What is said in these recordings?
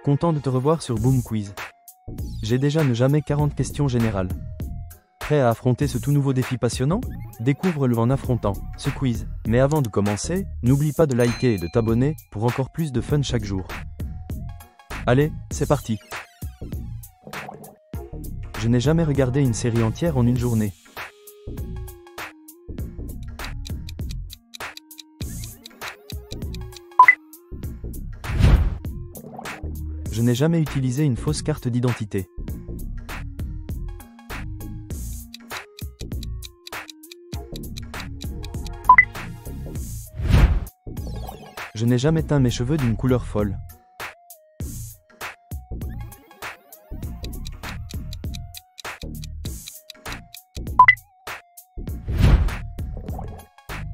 Content de te revoir sur Boom Quiz. J'ai déjà ne jamais 40 questions générales. Prêt à affronter ce tout nouveau défi passionnant? Découvre-le en affrontant ce quiz. Mais avant de commencer, n'oublie pas de liker et de t'abonner pour encore plus de fun chaque jour. Allez, c'est parti! Je n'ai jamais regardé une série entière en une journée. Je n'ai jamais utilisé une fausse carte d'identité. Je n'ai jamais teint mes cheveux d'une couleur folle.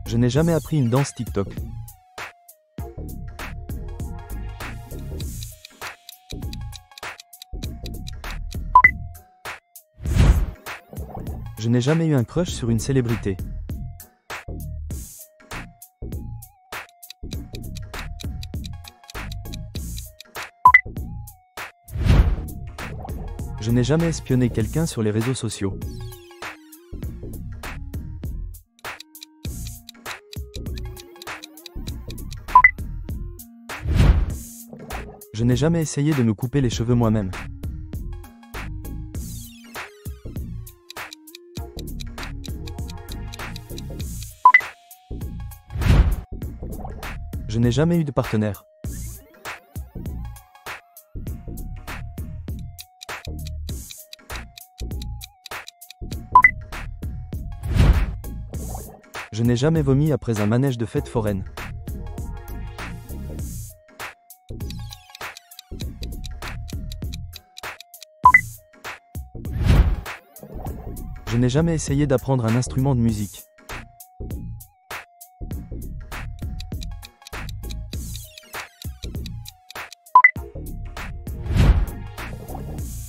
Je n'ai jamais appris une danse TikTok. Je n'ai jamais eu un crush sur une célébrité. Je n'ai jamais espionné quelqu'un sur les réseaux sociaux. Je n'ai jamais essayé de me couper les cheveux moi-même. Je n'ai jamais eu de partenaire. Je n'ai jamais vomi après un manège de fête foraine. Je n'ai jamais essayé d'apprendre un instrument de musique.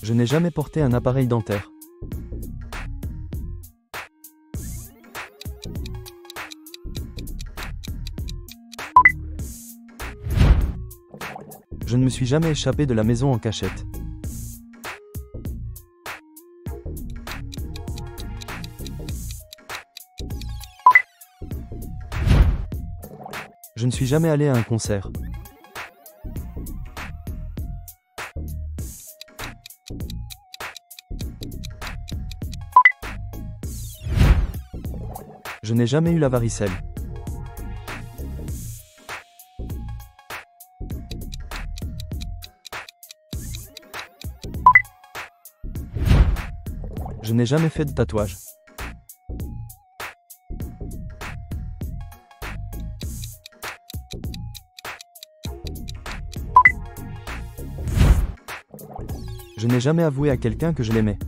Je n'ai jamais porté un appareil dentaire. Je ne me suis jamais échappé de la maison en cachette. Je ne suis jamais allé à un concert. Je n'ai jamais eu la varicelle. Je n'ai jamais fait de tatouage. Je n'ai jamais avoué à quelqu'un que je l'aimais.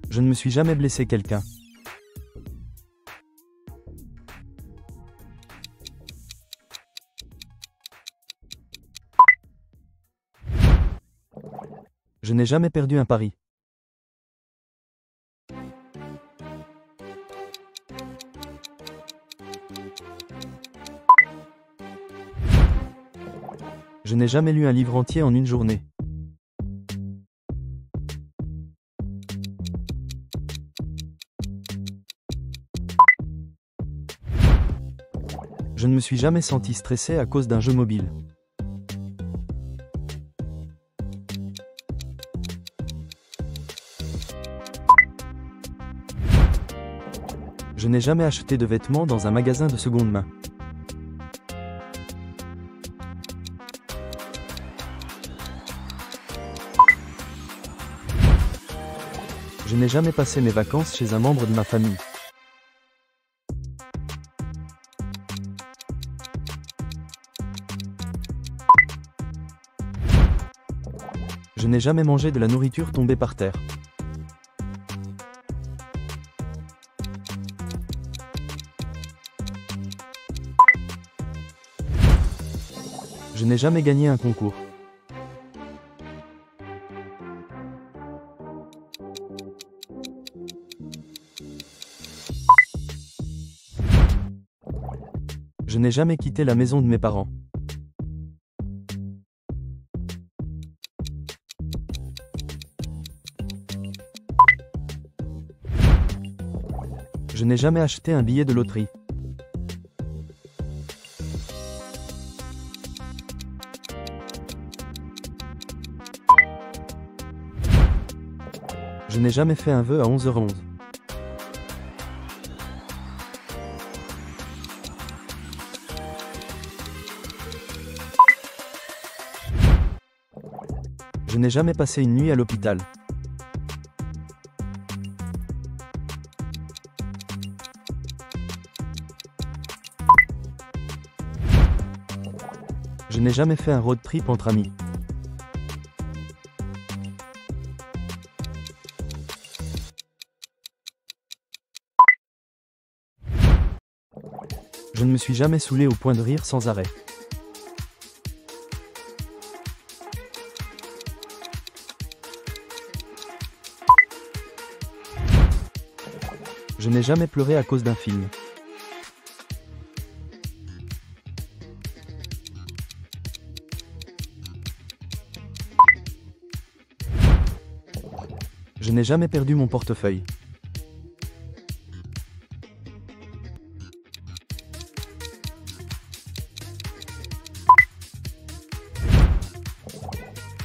Je ne me suis jamais blessé quelqu'un. Je n'ai jamais perdu un pari. Je n'ai jamais lu un livre entier en une journée. Je ne me suis jamais senti stressé à cause d'un jeu mobile. Je n'ai jamais acheté de vêtements dans un magasin de seconde main. Je n'ai jamais passé mes vacances chez un membre de ma famille. Je n'ai jamais mangé de la nourriture tombée par terre. Je n'ai jamais gagné un concours. Je n'ai jamais quitté la maison de mes parents. Je n'ai jamais acheté un billet de loterie. Je n'ai jamais fait un vœu à 11h11. Je n'ai jamais passé une nuit à l'hôpital. Je n'ai jamais fait un road trip entre amis. Je ne me suis jamais saoulé au point de rire sans arrêt. Je n'ai jamais pleuré à cause d'un film. Je n'ai jamais perdu mon portefeuille.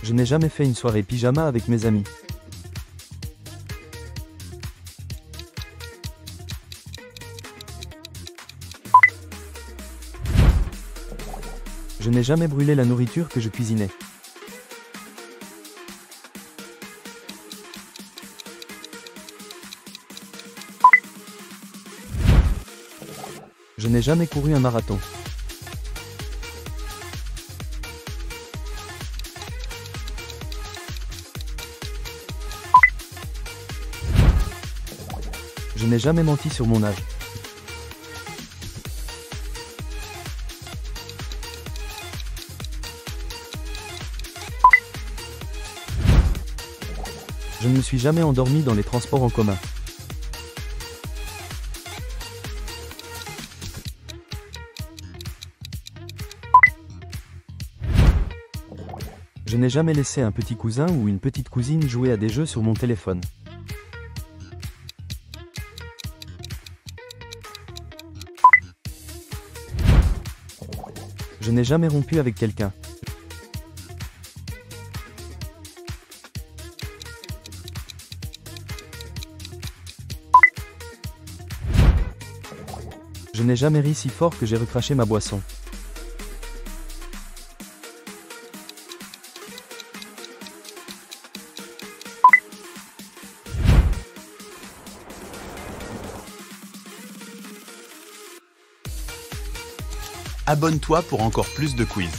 Je n'ai jamais fait une soirée pyjama avec mes amis. Je n'ai jamais brûlé la nourriture que je cuisinais. Je n'ai jamais couru un marathon. Je n'ai jamais menti sur mon âge. Je ne me suis jamais endormi dans les transports en commun. Je n'ai jamais laissé un petit cousin ou une petite cousine jouer à des jeux sur mon téléphone. Je n'ai jamais rompu avec quelqu'un. Je n'ai jamais ri si fort que j'ai recraché ma boisson. Abonne-toi pour encore plus de quiz.